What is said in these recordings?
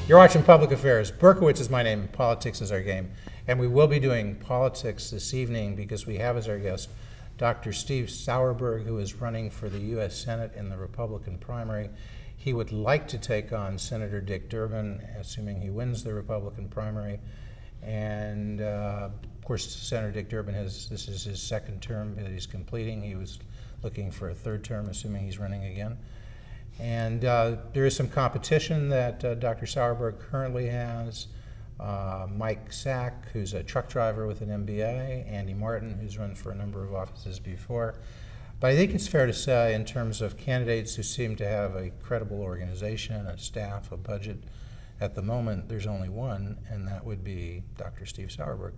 You're watching Public Affairs. Berkowitz is my name, politics is our game. And we will be doing politics this evening because we have as our guest Dr. Steve Sauerberg, who is running for the U.S. Senate in the Republican primary. He would like to take on Senator Dick Durbin, assuming he wins the Republican primary. And of course, Senator Dick Durbin this is his second term that he's completing. He was looking for a third term, assuming he's running again. And there is some competition that Dr. Sauerberg currently has. Mike Sack, who's a truck driver with an MBA, Andy Martin, who's run for a number of offices before. But I think it's fair to say, in terms of candidates who seem to have a credible organization, a staff, a budget, at the moment there's only one, and that would be Dr. Steve Sauerberg.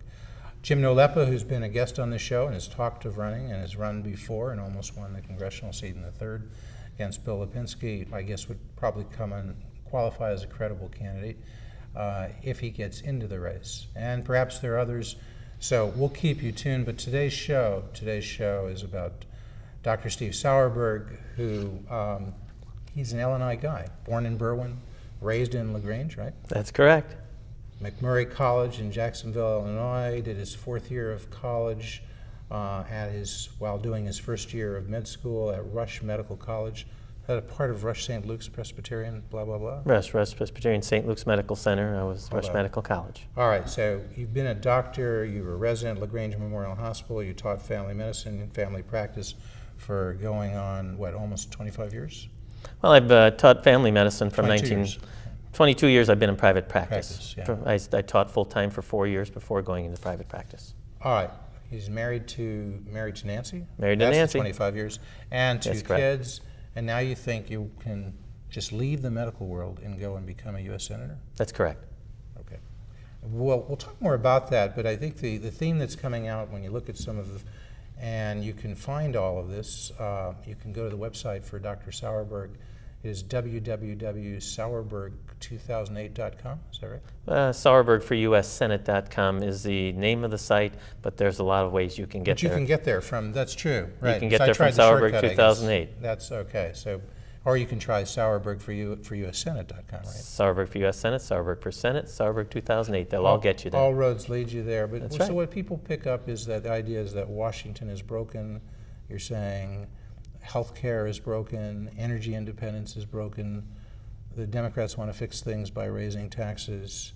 Jim Nolepa, who's been a guest on this show and has talked of running and has run before and almost won the congressional seat in the third against Bill Lipinski, I guess would probably come and qualify as a credible candidate if he gets into the race. And perhaps there are others, so we'll keep you tuned. But today's show is about Dr. Steve Sauerberg, who he's an Illinois guy, born in Berwyn, raised in LaGrange, right? That's correct. McMurray College in Jacksonville, Illinois, did his fourth year of college while doing his first year of med school at Rush Medical College. Had a part of Rush St. Luke's Presbyterian, blah, blah, blah. Rush Presbyterian St. Luke's Medical Center. I was Rush Medical College. All right, so you've been a doctor, you were a resident at LaGrange Memorial Hospital, you taught family medicine and family practice for going on, what, almost 25 years? Well, I've taught family medicine from 22 years I've been in private practice. Yeah. I taught full-time for 4 years before going into private practice. All right. He's married to Nancy? Married to Nancy. That's 25 years. And 2 That's correct. kids. And now you think you can just leave the medical world and go and become a U.S. Senator? That's correct. Okay. Well, we'll talk more about that, but I think the theme that's coming out when you look at some of the, and you can find all of this, you can go to the website for Dr. Sauerberg. It is www.sauerberg2008.com, is that right? Sauerberg4USSenate.com is the name of the site, but there's a lot of ways you can get there. But you can get there from, that's true, right. You can get there from Sauerberg 2008. That's okay, so, or you can try Sauerberg4USSenate.com, right? Sauerberg for U.S. Senate, Sauerberg for Senate, Sauerberg 2008, they'll all get you there. All roads lead you there, but That's so right. what people pick up is that the idea is that Washington is broken, you're saying healthcare is broken, energy independence is broken, the Democrats want to fix things by raising taxes,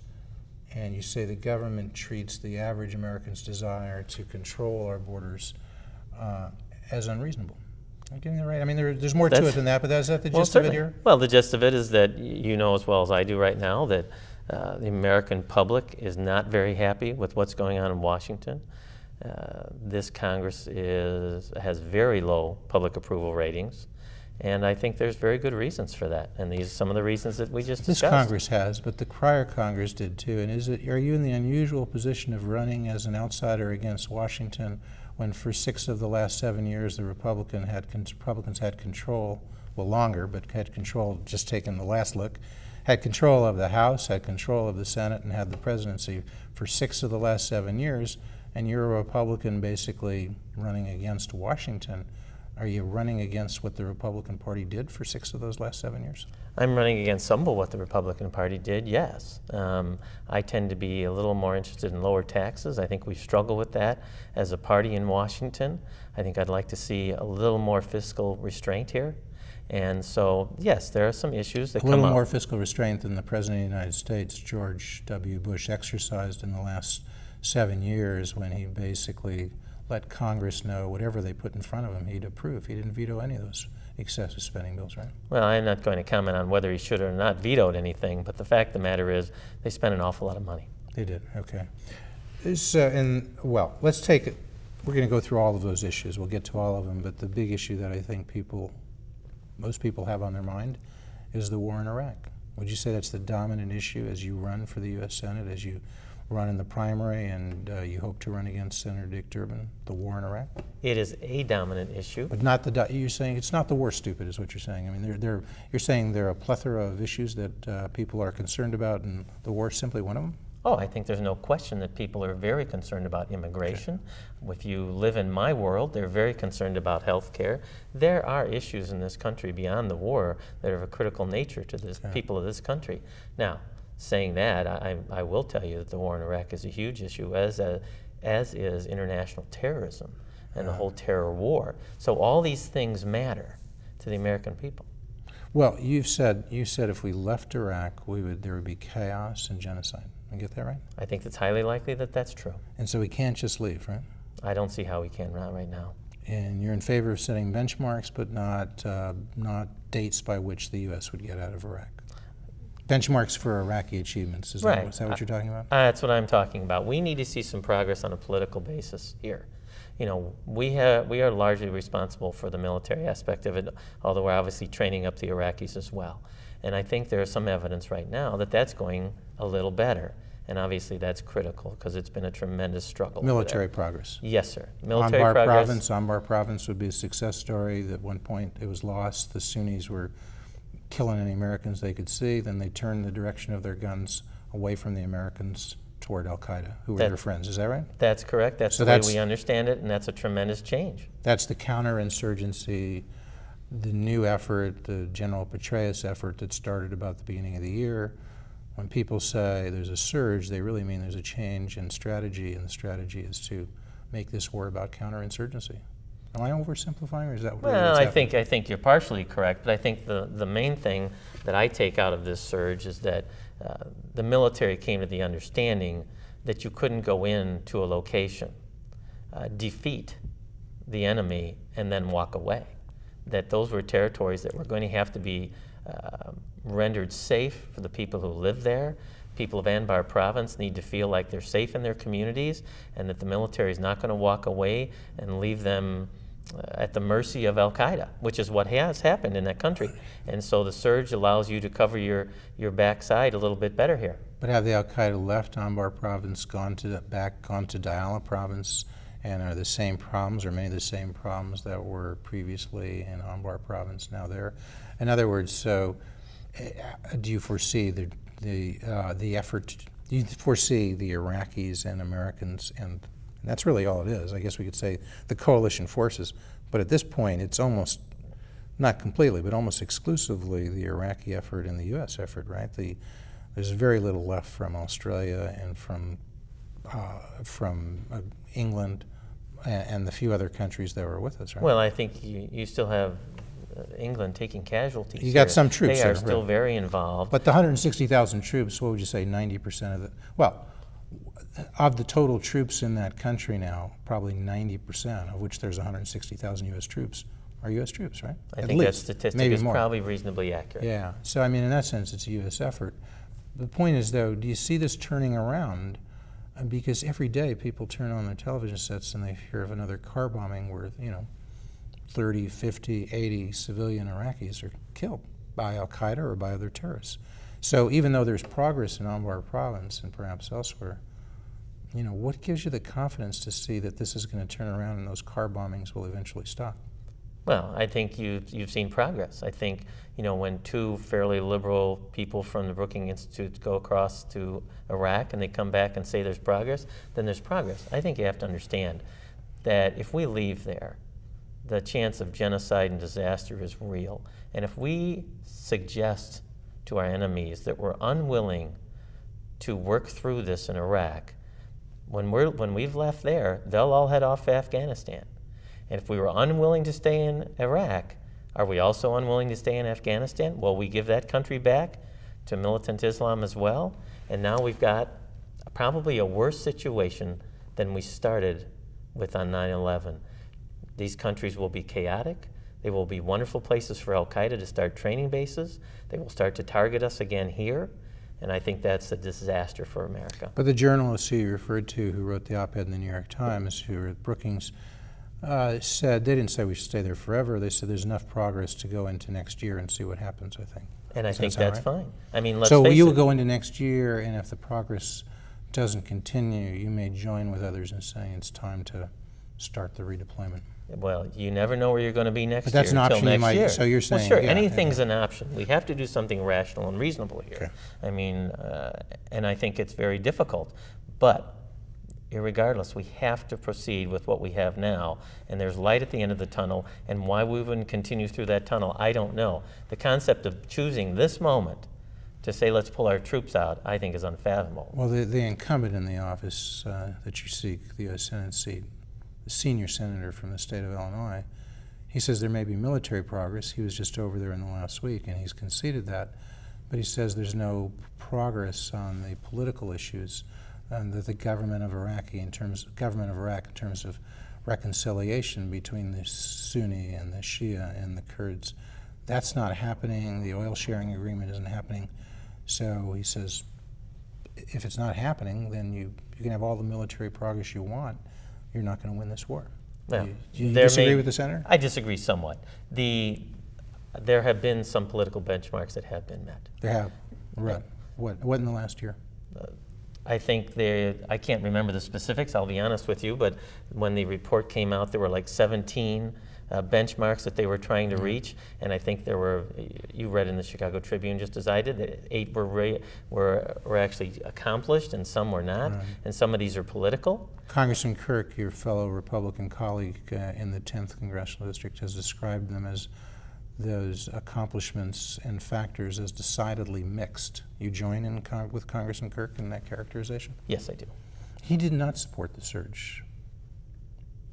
and you say the government treats the average American's desire to control our borders as unreasonable. Am I getting that right? I mean, there's more to it than that, but is that the gist of it here? Well, the gist of it is that you know as well as I do right now that the American public is not very happy with what's going on in Washington. This Congress has very low public approval ratings, and I think there's very good reasons for that. And these are some of the reasons that we just discussed. This Congress has, but the prior Congress did too. And are you in the unusual position of running as an outsider against Washington when for 6 of the last 7 years the Republicans had control, well longer, but had control, just taking the last look, had control of the House, had control of the Senate, and had the presidency for 6 of the last 7 years, and you're a Republican basically running against Washington. Are you running against what the Republican Party did for 6 of those last 7 years? I'm running against some of what the Republican Party did, yes. I tend to be a little more interested in lower taxes. I think we struggle with that as a party in Washington. I think I'd like to see a little more fiscal restraint here. And so, yes, there are some issues that come up. A little more fiscal restraint than the President of the United States, George W. Bush, exercised in the last 7 years when he basically let Congress know whatever they put in front of him, he'd approve. He didn't veto any of those excessive spending bills, right? Well, I'm not going to comment on whether he should or not vetoed anything, but the fact of the matter is they spent an awful lot of money. They did, okay. Well, let's take it. We're going to go through all of those issues. We'll get to all of them, but the big issue that I think most people have on their mind is the war in Iraq. Would you say that's the dominant issue as you run for the U.S. Senate, as you run in the primary, and you hope to run against Senator Dick Durbin, the war in Iraq? It is a dominant issue. But not you're saying it's not the war, stupid, is what you're saying. I mean, you're saying there are a plethora of issues that people are concerned about, and the war is simply one of them? Oh, I think there's no question that people are very concerned about immigration. Okay. If you live in my world, they're very concerned about health care. There are issues in this country beyond the war that are of a critical nature to the people of this country. Now, saying that, I will tell you that the war in Iraq is a huge issue, as is international terrorism and the whole terror war. So all these things matter to the American people. Well, you said if we left Iraq, there would be chaos and genocide. I get that right? I think it's highly likely that that's true. And so we can't just leave, right? I don't see how we can right now. And you're in favor of setting benchmarks, but not dates by which the U.S. would get out of Iraq. Benchmarks for Iraqi achievements. Is that what you're talking about? That's what I'm talking about. We need to see some progress on a political basis here. You know, we are largely responsible for the military aspect of it, although we're obviously training up the Iraqis as well. And I think there is some evidence right now that that's going a little better. And obviously that's critical because it's been a tremendous struggle. Military progress. Yes, sir. Military progress. Anbar province would be a success story. At one point it was lost. The Sunnis were killing any Americans they could see. Then they turned the direction of their guns away from the Americans toward al-Qaeda, who were their friends. Is that right? That's correct. That's the way we understand it, and that's a tremendous change. That's the counterinsurgency, the new effort, the General Petraeus effort that started about the beginning of the year. When people say there's a surge, they really mean there's a change in strategy, and the strategy is to make this war about counterinsurgency. Am I oversimplifying, or is that what Well, I think you're partially correct, but I think the main thing that I take out of this surge is that the military came to the understanding that you couldn't go into a location, defeat the enemy, and then walk away. That those were territories that were going to have to be rendered safe for the people who live there. People of Anbar province need to feel like they're safe in their communities, and that the military is not going to walk away and leave them at the mercy of al-Qaeda, which is what has happened in that country. And so the surge allows you to cover your backside a little bit better here. But have the al-Qaeda left Anbar province, gone to Diyala province, and are the same problems, or many of the same problems that were previously in Anbar province now there? In other words, so do you foresee the effort? Do you foresee the Iraqis and Americans, and that's really all it is. I guess we could say the coalition forces, but at this point it's almost, not completely, but almost exclusively the Iraqi effort and the U.S. effort, right? There's very little left from Australia and from England and the few other countries that were with us, right? Well, I think you still have England taking casualties. You got some troops there. They are still very involved. But the 160,000 troops, what would you say, 90% of the, well, of the total troops in that country now, probably 90%, of which there's 160,000 U.S. troops, are U.S. troops, right? I think that statistic is probably reasonably accurate. Yeah, so I mean, in that sense, it's a U.S. effort. The point is, though, do you see this turning around? Because every day people turn on their television sets and they hear of another car bombing where, 30, 50, 80 civilian Iraqis are killed by al-Qaeda or by other terrorists. So even though there's progress in Anbar province and perhaps elsewhere, what gives you the confidence to see that this is going to turn around and those car bombings will eventually stop? Well, I think you've seen progress. I think, when two fairly liberal people from the Brookings Institute go across to Iraq and they come back and say there's progress, then there's progress. I think you have to understand that if we leave there, the chance of genocide and disaster is real. And if we suggest to our enemies that we're unwilling to work through this in Iraq, when we've left there, they'll all head off to Afghanistan. And if we were unwilling to stay in Iraq, are we also unwilling to stay in Afghanistan? Well, we give that country back to militant Islam as well. And now we've got probably a worse situation than we started with on 9/11. These countries will be chaotic. They will be wonderful places for al-Qaeda to start training bases. They will start to target us again here. And I think that's a disaster for America. But the journalists who you referred to who wrote the op-ed in the New York Times, who were at Brookings, said, they didn't say we should stay there forever. They said there's enough progress to go into next year and see what happens, I think. And I think that's fine. I mean, let's face it. So you will go into next year, and if the progress doesn't continue, you may join with others in saying it's time to start the redeployment. Well, you never know where you're going to be next year. But that's an option you might, so you're saying. Well, sure, yeah, anything's an option. We have to do something rational and reasonable here. Okay. I mean, and I think it's very difficult. But irregardless, we have to proceed with what we have now, and there's light at the end of the tunnel, and why we wouldn't continue through that tunnel, I don't know. The concept of choosing this moment to say let's pull our troops out, I think is unfathomable. Well, the incumbent in the office that you seek, the U.S. Senate seat, the senior senator from the state of Illinois, he says there may be military progress. He was just over there in the last week, and he's conceded that. But he says there's no progress on the political issues that the government of Iraq in terms of reconciliation between the Sunni and the Shia and the Kurds. That's not happening. The oil sharing agreement isn't happening. So he says, if it's not happening, then you can have all the military progress you want. You're not going to win this war. Well, do you disagree with the senator? I disagree somewhat. There have been some political benchmarks that have been met. There have. Right. What in the last year? I think I can't remember the specifics, I'll be honest with you, but when the report came out, there were like 17 benchmarks that they were trying to reach, and I think there were, you read in the Chicago Tribune just as I did, that 8 were actually accomplished and some were not, and some of these are political. Congressman Kirk, your fellow Republican colleague in the 10th Congressional District, has described them as those accomplishments and factors as decidedly mixed. You join in with Congressman Kirk in that characterization? Yes, I do. He did not support the surge.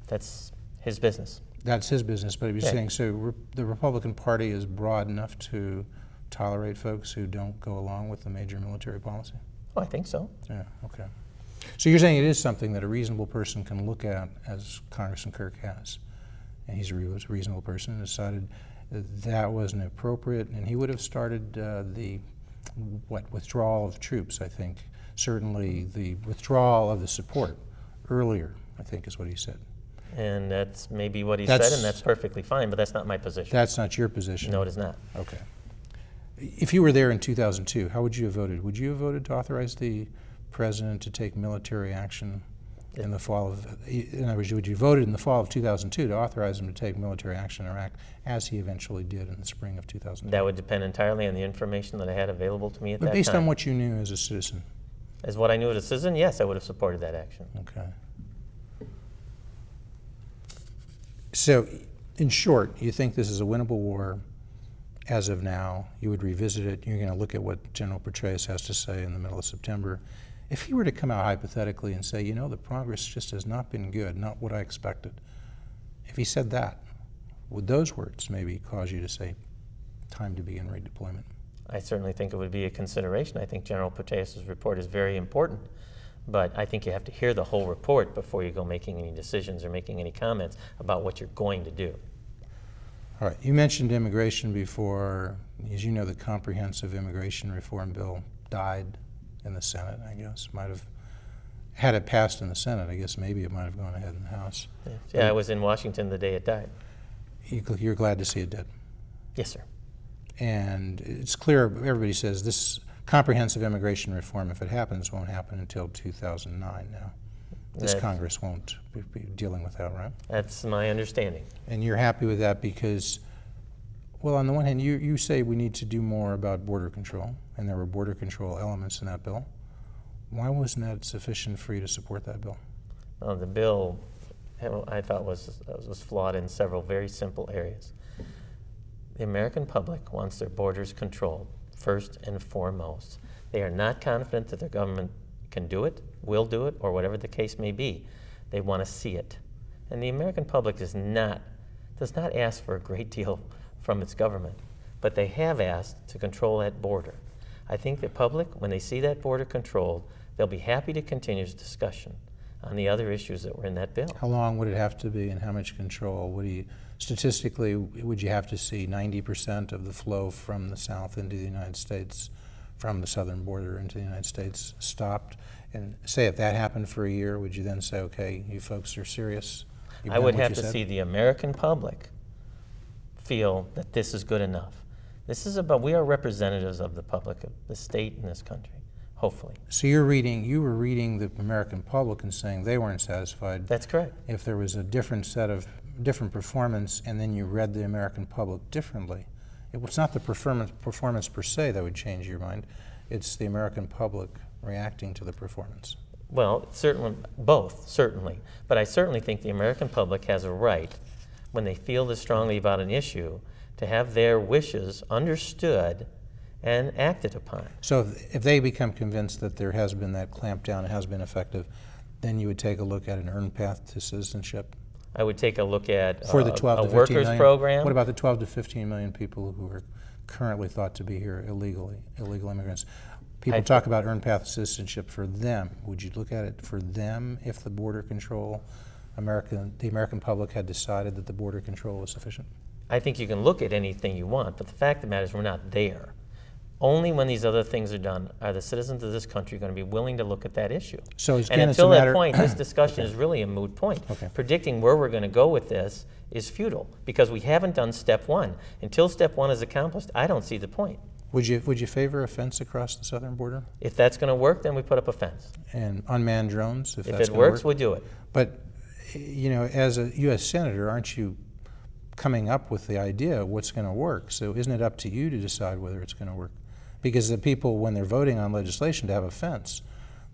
That's his business. That's his business, but he was saying, so the Republican Party is broad enough to tolerate folks who don't go along with the major military policy? Oh, I think so. Yeah, okay. So you're saying it is something that a reasonable person can look at, as Congressman Kirk has, and he's a reasonable person, and decided that wasn't appropriate, and he would have started the withdrawal of troops, I think. Certainly the withdrawal of the support earlier, I think is what he said. And that's maybe what he said, and that's perfectly fine, but that's not my position. That's not your position? No, it is not. Okay. If you were there in 2002, how would you have voted? Would you have voted to authorize the president to take military action in the fall of, in other words, would you voted in the fall of 2002 to authorize him to take military action in Iraq, as he eventually did in the spring of 2002? That would depend entirely on the information that I had available to me at that time. But based on what you knew as a citizen? As what I knew as a citizen, yes, I would have supported that action. Okay. So, in short, you think this is a winnable war as of now. You would revisit it. You're going to look at what General Petraeus has to say in the middle of September. If he were to come out hypothetically and say, you know, the progress just has not been good, not what I expected, if he said that, would those words maybe cause you to say, time to begin redeployment? I certainly think it would be a consideration. I think General Petraeus' report is very important, but I think you have to hear the whole report before you go making any decisions or making any comments about what you're going to do. All right, you mentioned immigration before. As you know, the comprehensive immigration reform bill died in the Senate, I guess. Might have, had it passed in the Senate, I guess maybe it might have gone ahead in the House. Yeah, I was in Washington the day it died. You're glad to see it dead? Yes, sir. And it's clear, everybody says this comprehensive immigration reform, if it happens, won't happen until 2009 now. This Congress won't be dealing with that, right? That's my understanding. And you're happy with that because, well, on the one hand, you say we need to do more about border control, and there were border control elements in that bill. Why wasn't that sufficient for you to support that bill? Well, the bill, I thought was flawed in several very simple areas. The American public wants their borders controlled, first and foremost. They are not confident that their government can do it, will do it, or whatever the case may be. They want to see it. And the American public does not ask for a great deal from its government, but they have asked to control that border. I think the public, when they see that border controlled, they'll be happy to continue this discussion on the other issues that were in that bill. How long would it have to be, and how much control? Statistically, would you have to see 90% of the flow from the South into the United States from the southern border into the United States stopped? And say if that happened for a year, would you then say, okay, you folks are serious? I would have to see the American public feel that this is good enough. This is about, we are representatives of the public, of the state and this country, hopefully. So you were reading the American public and saying they weren't satisfied. That's correct. If there was a different performance, and then you read the American public differently. It's not the performance per se that would change your mind. It's the American public reacting to the performance. Well, certainly, both, certainly. But I certainly think the American public has a right, when they feel this strongly about an issue, to have their wishes understood and acted upon. So if they become convinced that there has been that clampdown, it has been effective, then you would take a look at an earned path to citizenship? I would take a look at for the 12 a to 15 workers million, program. What about the 12 to 15 million people who are currently thought to be here illegally, illegal immigrants? People talk about earned path citizenship for them. Would you look at it for them if the border control, the American public had decided that the border control was sufficient? I think you can look at anything you want, but the fact of the matter is we're not there. Only when these other things are done are the citizens of this country going to be willing to look at that issue. So and until that point, this discussion is really a moot point. Okay. Predicting where we're going to go with this is futile because we haven't done step one. Until step one is accomplished, I don't see the point. Would you favor a fence across the southern border? If that's going to work, then we put up a fence. And unmanned drones, if that's it works, we do it. But, you know, as a U.S. Senator, aren't you coming up with the idea of what's going to work? So isn't it up to you to decide whether it's going to work? Because the people, when they're voting on legislation to have a fence,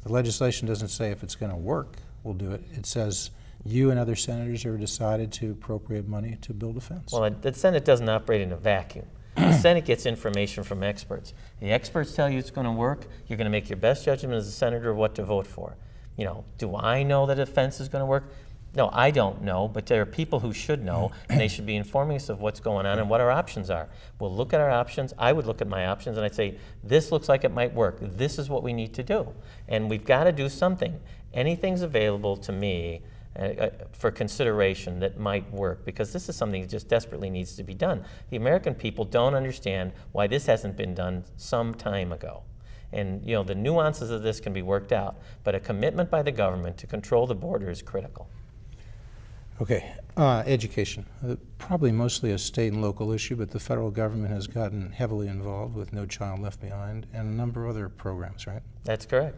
the legislation doesn't say if it's going to work, we'll do it. It says you and other senators have decided to appropriate money to build a fence. Well, the Senate doesn't operate in a vacuum. The Senate gets information from experts. The experts tell you it's going to work. You're going to make your best judgment as a senator of what to vote for. You know, do I know that a fence is going to work? No, I don't know, but there are people who should know, and they should be informing us of what's going on and what our options are. We'll look at our options. I would look at my options, and I'd say, this looks like it might work. This is what we need to do. And we've got to do something. Anything's available to me for consideration that might work, because this is something that just desperately needs to be done. The American people don't understand why this hasn't been done some time ago. And you know, the nuances of this can be worked out, but a commitment by the government to control the border is critical. Okay, education. Probably mostly a state and local issue, but the federal government has gotten heavily involved with No Child Left Behind and a number of other programs, right? That's correct.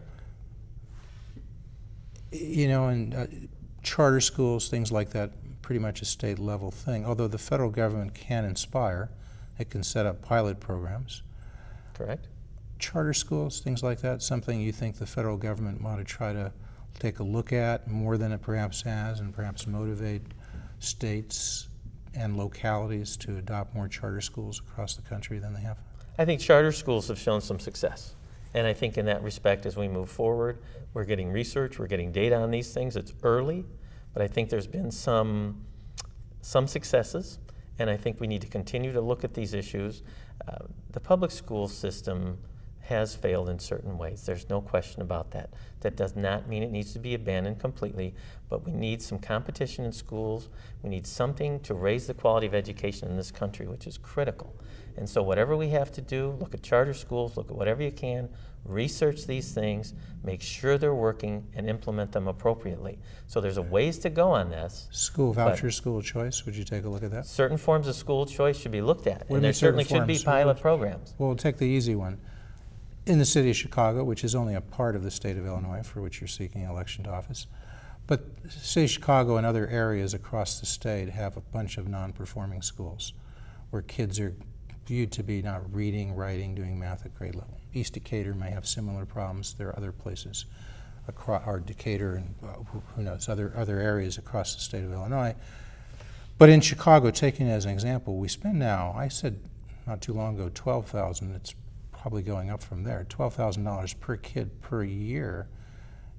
You know, and charter schools, things like that, pretty much a state level thing, although the federal government can inspire. It can set up pilot programs. Correct. Charter schools, things like that, something you think the federal government ought to try to take a look at more than it perhaps has, and perhaps motivate states and localities to adopt more charter schools across the country than they have? I think charter schools have shown some success. And I think in that respect, as we move forward, we're getting research, we're getting data on these things. It's early, but I think there's been some successes, and I think we need to continue to look at these issues. The public school system has failed in certain ways. There's no question about that. That does not mean it needs to be abandoned completely, but we need some competition in schools. We need something to raise the quality of education in this country, which is critical. And so whatever we have to do, look at charter schools, look at whatever you can, research these things, make sure they're working, and implement them appropriately. So there's a ways to go on this. School voucher, school choice, would you take a look at that? Certain forms of school choice should be looked at, What and there certainly should be pilot programs. Well, we'll take the easy one. In the city of Chicago, which is only a part of the state of Illinois for which you're seeking election to office, but the city of Chicago and other areas across the state have a bunch of non-performing schools where kids are viewed to be not reading, writing, doing math at grade level. East Decatur may have similar problems. There are other places, or Decatur and who knows, other areas across the state of Illinois. But in Chicago, taking it as an example, we spend now, I said not too long ago, $12,000. It's probably going up from there, $12,000 per kid per year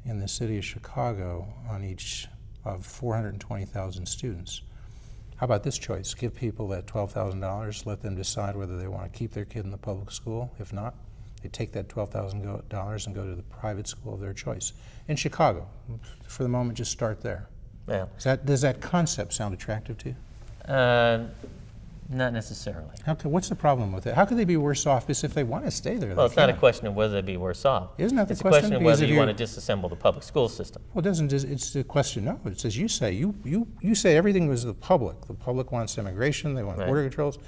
in the city of Chicago on each of 420,000 students. How about this choice? Give people that $12,000, let them decide whether they want to keep their kid in the public school. If not, they take that $12,000 and go to the private school of their choice. In Chicago, for the moment, just start there. Yeah. Does that concept sound attractive to you? Not necessarily. What's the problem with it? How could they be worse off? Because if they want to stay there, well, it's not a question of whether they'd be worse off. Isn't that the question? It's a question of whether you want to disassemble the public school system. Well, it doesn't. It's the question. No, it's as you say. You say everything was the public. The public wants immigration. They want border controls.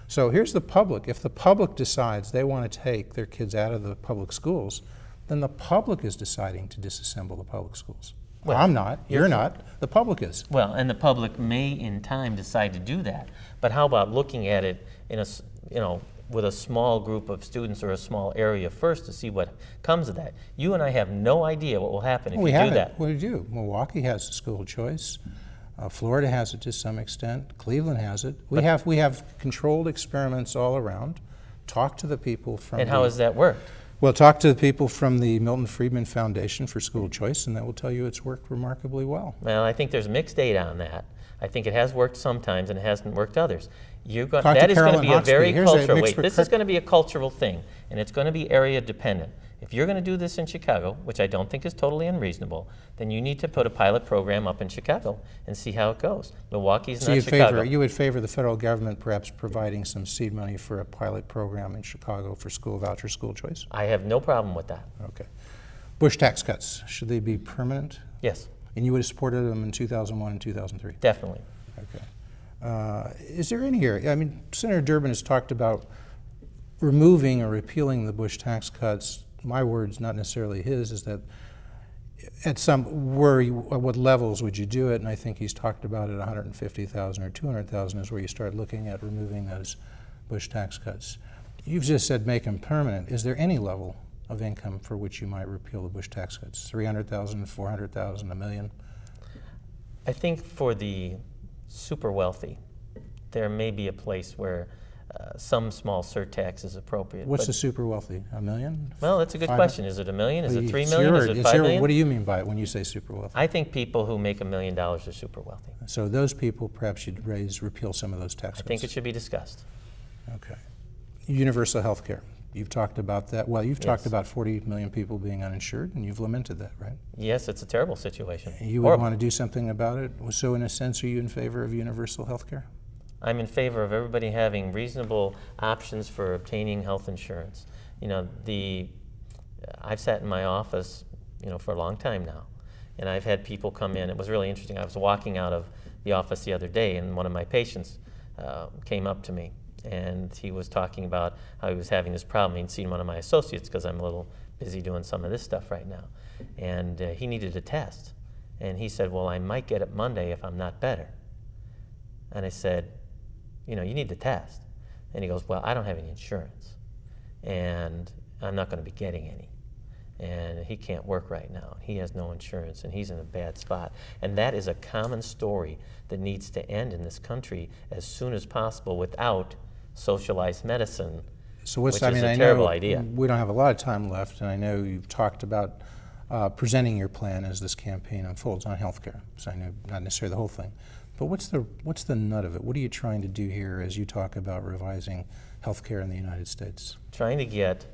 So here's the public. If the public decides they want to take their kids out of the public schools, then the public is deciding to disassemble the public schools. Well, I'm not. You're not. The public is. Well, and the public may, in time, decide to do that. But how about looking at it in a, with a small group of students or a small area first to see what comes of that? You and I have no idea what will happen if you do that. We do. Milwaukee has a school choice. Florida has it to some extent. Cleveland has it. We have controlled experiments all around. Talk to the people from. And how has that worked? Well, talk to the people from the Milton Friedman Foundation for School Choice, and that will tell you it's worked remarkably well. Well, I think there's mixed data on that. I think it has worked sometimes and it hasn't worked others. That is going to be a very cultural. Wait, this is going to be a cultural thing, and it's going to be area dependent. If you're going to do this in Chicago, which I don't think is totally unreasonable, then you need to put a pilot program up in Chicago and see how it goes. Milwaukee's not Chicago. You would favor the federal government perhaps providing some seed money for a pilot program in Chicago for school voucher school choice? I have no problem with that. Okay. Bush tax cuts, should they be permanent? Yes. And you would have supported them in 2001 and 2003? Definitely. Okay. Is there any here? I mean, Senator Durbin has talked about removing or repealing the Bush tax cuts. My words, not necessarily his, is that at what levels would you do it? And I think he's talked about at 150,000 or 200,000 is where you start looking at removing those Bush tax cuts. You've just said make them permanent. Is there any level of income for which you might repeal the Bush tax cuts? 300,000, 400,000, $1 million? I think for the super wealthy, there may be a place where some small surtax is appropriate. What's the super wealthy? $1 million? Well, that's a good question. Is it $1 million? Is it $3 million? Is it $5 million? What do you mean by it when you say super wealthy? I think people who make $1 million are super wealthy. So those people perhaps you'd repeal some of those tax cuts? I think it should be discussed. Okay. Universal health care. You've talked about that. Well, you've talked about 40 million people being uninsured, and you've lamented that, right? Yes, it's a terrible situation. You would want to do something about it? So in a sense, are you in favor of universal health care? I'm in favor of everybody having reasonable options for obtaining health insurance. I've sat in my office, for a long time now, and I've had people come in. It was really interesting. I was walking out of the office the other day, and one of my patients came up to me, and he was talking about how he was having this problem. He'd seen one of my associates because I'm a little busy doing some of this stuff right now, and he needed a test. And he said, well, I might get it Monday if I'm not better. And I said, you need the test. And he goes, well, I don't have any insurance, and I'm not going to be getting any. And he can't work right now. He has no insurance, and he's in a bad spot. And that is a common story that needs to end in this country as soon as possible without socialized medicine, which is a terrible idea. We don't have a lot of time left, and I know you've talked about presenting your plan as this campaign unfolds on health care. So I know not necessarily the whole thing. But what's the nut of it? What are you trying to do here as you talk about revising health care in the United States? Trying to get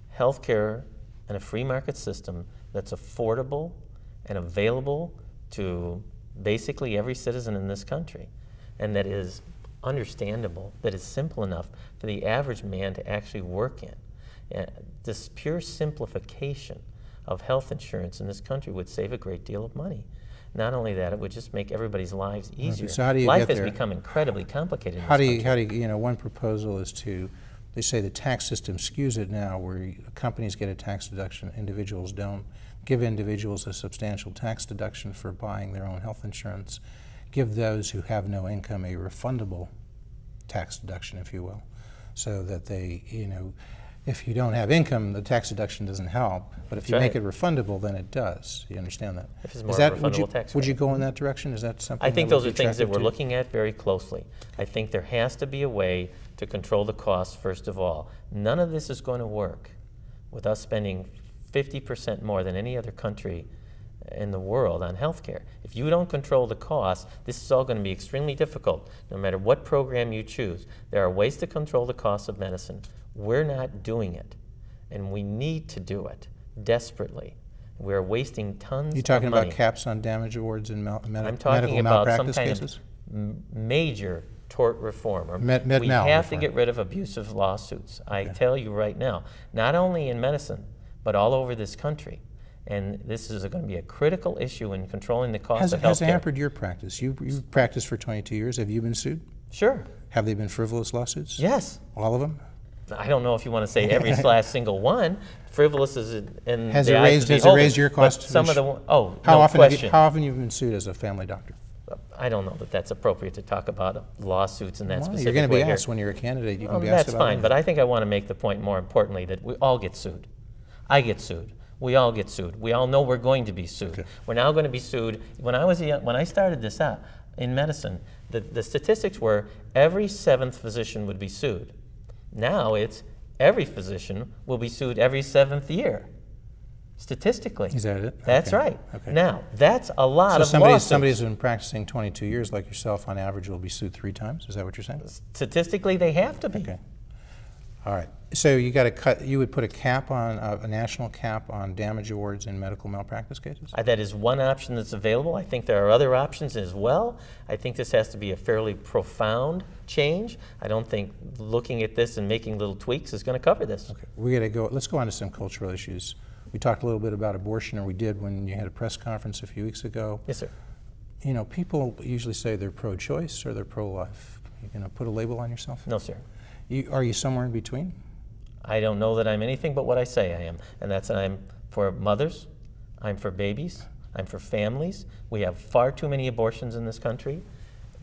health care and a free market system that's affordable and available to basically every citizen in this country, and that is understandable, that is simple enough for the average man to actually work in. This pure simplification of health insurance in this country would save a great deal of money. Not only that, it would just make everybody's lives easier. So how do you Life get has there? become incredibly complicated in How do this country. you, one proposal is they say the tax system skews it now where companies get a tax deduction, individuals don't. Give individuals a substantial tax deduction for buying their own health insurance. Give those who have no income a refundable tax deduction, if you will, so that they, if you don't have income, the tax deduction doesn't help. But if you make it refundable, then it does. You understand that? If it's more refundable tax would you go in that direction? Is that something? I think those are things that we're looking at very closely. I think there has to be a way to control the costs, first of all. None of this is going to work with us spending 50% more than any other country in the world on health care. If you don't control the costs, this is all going to be extremely difficult, no matter what program you choose. There are ways to control the cost of medicine. We're not doing it, and we need to do it desperately. We're wasting tons of money. You talking about caps on damage awards in medical I'm talking malpractice about some kind cases? of major tort reformer. Med-mal we have to reform. get rid of abusive lawsuits. I tell you right now, not only in medicine, but all over this country. And this is going to be a critical issue in controlling the cost of health care. Has it hampered your practice? You've practiced for 22 years. Have you been sued? Sure. Have they been frivolous lawsuits? Yes. All of them? I don't know if you want to say every last single one. Frivolous is in has the it eyes raised of the raised your cost? Some of the no how question. often you've been sued as a family doctor? I don't know that that's appropriate to talk about lawsuits in that specific way. You're going to be asked here. when you're a candidate. You can be asked that's about fine, anything. but I think I want to make the point more importantly that we all get sued. I get sued. We all get sued. We all know we're going to be sued. Okay. We're now going to be sued. When I started this out in medicine, the statistics were every 7th physician would be sued. Now it's every physician will be sued every 7th year. Statistically. Is that it? That's Okay. right. Okay. Now, that's a lot of somebody lawsuits. somebody who's been practicing 22 years like yourself on average will be sued 3 times? Is that what you're saying? Statistically, they have to be. Okay. All right. So you got to cut. You would put a cap on a national cap on damage awards in medical malpractice cases. That is one option that's available. I think there are other options as well. I think this has to be a fairly profound change. I don't think looking at this and making little tweaks is going to cover this. Okay. We got to go. Let's go on to some cultural issues. We talked a little bit about abortion, or we did when you had a press conference a few weeks ago. Yes, sir. You know, people usually say they're pro-choice or they're pro-life. You going to put a label on yourself? No, sir. Are you somewhere in between? I don't know that I'm anything but what I say I am, and that's I'm for mothers, I'm for babies, I'm for families. We have far too many abortions in this country.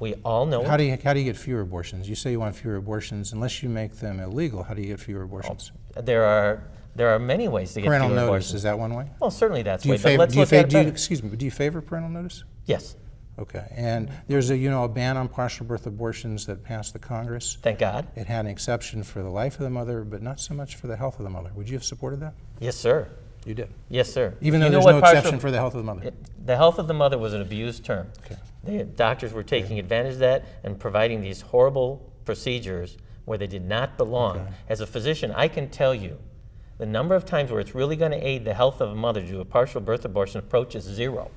We all know How do you get fewer abortions? You say you want fewer abortions. Unless you make them illegal, how do you get fewer abortions? There are many ways to get Parental fewer notice, abortions. is that one way? Well, certainly that's Do you way, favor, but let's do you look at it do you, better. excuse me, but do you favor parental notice? Yes. Okay, and there's a ban on partial birth abortions that passed the Congress. Thank God. It had an exception for the life of the mother, but not so much for the health of the mother. Would you have supported that? Yes, sir. You did. Yes, sir. Even though You know there's what no partial- exception for the health of the mother. The health of the mother was an abused term. Okay. The doctors were taking advantage of that and providing these horrible procedures where they did not belong. Okay. As a physician, I can tell you the number of times where it's really going to aid the health of a mother to do a partial birth abortion approaches 0.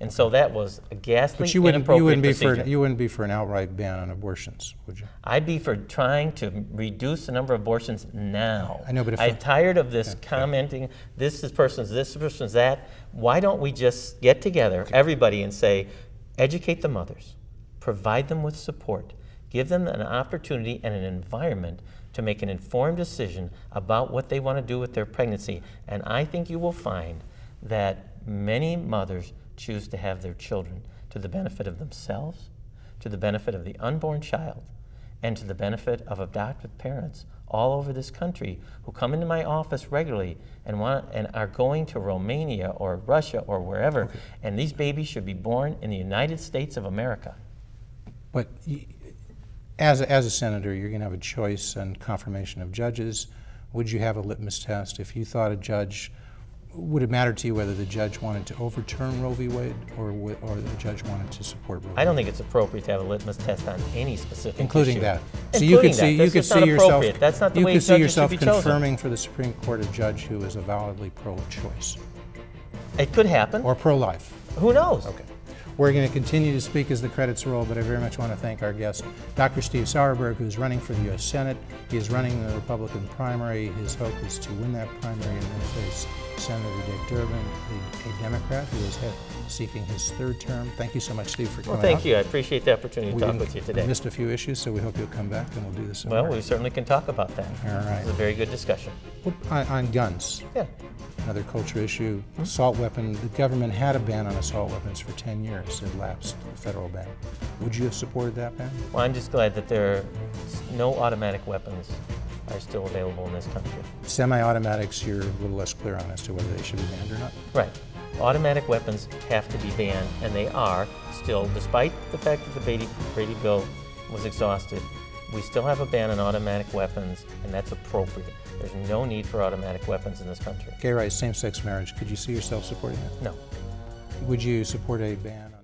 And so that was a ghastly, But you wouldn't be procedure. for an outright ban on abortions, would you? I'd be for trying to reduce the number of abortions now. I know, but if I'm tired of this commenting, this person's that. Why don't we just get together, everybody, and say, educate the mothers, provide them with support, give them an opportunity and an environment to make an informed decision about what they want to do with their pregnancy. And I think you will find that many mothers choose to have their children to the benefit of themselves, to the benefit of the unborn child, and to the benefit of adoptive parents all over this country who come into my office regularly and are going to Romania or Russia or wherever, and these babies should be born in the United States of America. But as a senator, you're going to have a choice and confirmation of judges. Would you have a litmus test if you thought a judge? Would it matter to you whether the judge wanted to overturn Roe v. Wade or the judge wanted to support Roe v. I don't think it's appropriate to have a litmus test on any specific including issue. that. So Including you could see yourself. That's not the way you could see judges yourself should be chosen. confirming for the Supreme Court a judge who is avowedly pro-choice It could happen. or pro-life. Who knows? Okay. We're going to continue to speak as the credits roll, but I very much want to thank our guest, Dr. Steve Sauerberg, who's running for the U.S. Senate. He is running the Republican primary. His hope is to win that primary and then face Senator Dick Durbin, a Democrat who is seeking his 3rd term. Thank you so much, Steve, for coming Well, thank out. you. I appreciate the opportunity to talk with you today. We missed a few issues, so we hope you'll come back and we'll do this. Well, we certainly can talk about that. All right. It was a very good discussion. On guns. Yeah. Another culture issue, assault weapon. The government had a ban on assault weapons for 10 years. It lapsed, the federal ban. Would you have supported that ban? Well, I'm just glad that there are no automatic weapons are still available in this country. Semi-automatics, you're a little less clear on as to whether they should be banned or not. Right. Automatic weapons have to be banned, and they are still, despite the fact that the Brady bill was exhausted, we still have a ban on automatic weapons, and that's appropriate. There's no need for automatic weapons in this country. Gay rights, same-sex marriage. Could you see yourself supporting that? No. Would you support a ban on